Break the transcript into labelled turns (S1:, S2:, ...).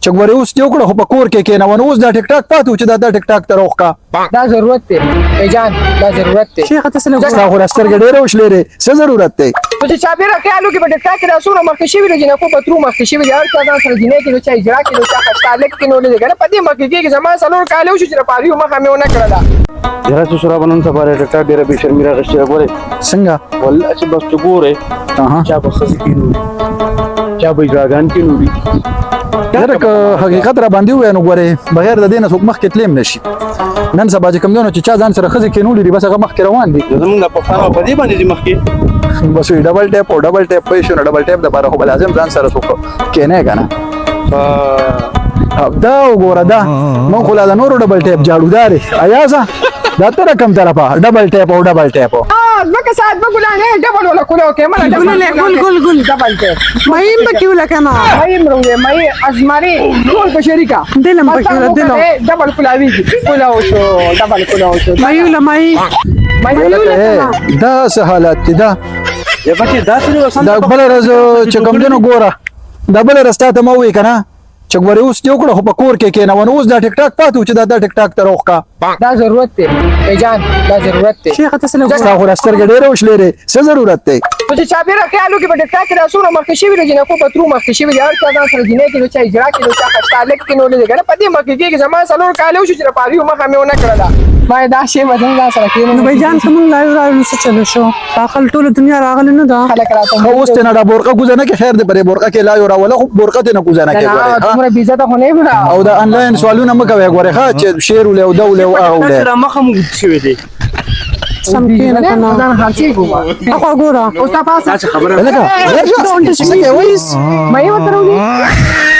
S1: چې ګورې اوس دې وکړه خو په کور کې کېنه اوس دا ټیک ټاک پاتې و چې دا ټیک ټاک ته راوښکه
S2: دا ضرورت دی ای جان دا ضرورت دی
S3: شیخ ته څه
S1: ستا خو سترګې ډېرې وشلېرې څه ضرورت دی
S2: نو چې چاپېره خیال وکړي په ټیک ټاک کې رسونه مخکې شوي دي جنکو په ترو مخکې شوي دي هر چا ځان سره جینۍ کړي نو چا اجرا کړي نو چا خشتالک کړي نو لږ په دې مخکې کېږي زما څلور کاله وشو چې د پاریو مخه مې ونه کړله
S4: یاره چې سره بنن سپاره ټکا ډیره به شرمې راغشته غوړې
S1: څنګه
S4: والله چې بس ته ګوره
S1: اها
S4: چا به خزي کینو چا به ځاګان کینو دي
S1: یاره که حقیقت را باندې ووایه نو ګورې بغیر د دې نه څوک مخکې تلیم نشي نن سبا چې کوم دی نو چې چا ځان سره ښځې کېنولي دي بس هغه مخکې روان دي
S4: زمونږ د پښتانه په دې باندې دي مخکې
S1: بس وي ډبل ټیپ او ډبل ټیپ پوه شو نو ډبل ټیپ دپاره خو به لازم ځان سره څوک کېنی که نه دا وګوره دا مونږ خو لا د نورو ډبل ټیپ جاړودارې ایازه دا ته رقم طرفه ډبل ټیپ او ډبل ټیپ
S2: ځمکه ساعت به ګلانې ډبل ولا کولو کې مله
S3: ګل
S2: ډبل کې
S3: مهیم پکې ولکه نه
S2: مې مروه مې ازماري ټول په شریکا
S3: دلم پکې ولا دلم
S2: ډبل کولاوي کولاو شو ډبل کولاو شو
S3: مایوله مای
S1: دا څه حالت دی دا
S4: یا بچي دا څه وسان
S1: دا بل ورځ چې کوم دی نو ګوره دا بل ورځ تا ته ما ووایي که نه چې ګورې اوس دې وکړه خو په کور کې کېنه اوس دا ټیک ټاک پاتې و چې دا ټیک ټاک ته راوښکه
S2: دا ضرورت دی ای جان دا ضرورت دی
S3: شیخ ته څه
S1: ستا خو سترګې ډېرې وشلېرې څه ضرورت دی
S2: نو چې چاپېره خیال وکړي په ټیک ټاک کې رسونه مخکې شوي دي جنکو په ترو مخکې شوي دي هر چا ځان سره جینۍ کړي نو چا اجرا کړي نو چا خشتالک کړي نو لږ په دې مخکې کېږي زما څلور کاله وشو چې د پاریو مخه مې ونه کړله ما دا شی وزن ځان سره کېنو
S3: نو بای جان کوم لایو راو څه چلو شو داخل ټول دنیا راغلی نه دا
S2: خلک راته
S1: خو اوس ته نه دا بورقه کوزه نه کې خیر دی پرې بورقه کې لا یو راوله خو بورقه ته نه کوزه نه کې ګورې
S2: دومره بې عزته خو نه یم
S1: او دا انلاین سوالونه مه کوئ ګورې ښه چې شعر ولې او ده ولې او هغه ولې
S4: را مخه مو شوی دی
S3: سم کې نه کنه
S2: ځان خرچې کوم
S3: اخو ګوره
S2: اوس تا پاسه
S4: خبره
S1: لکه څنګه وایي
S2: مې وته ورو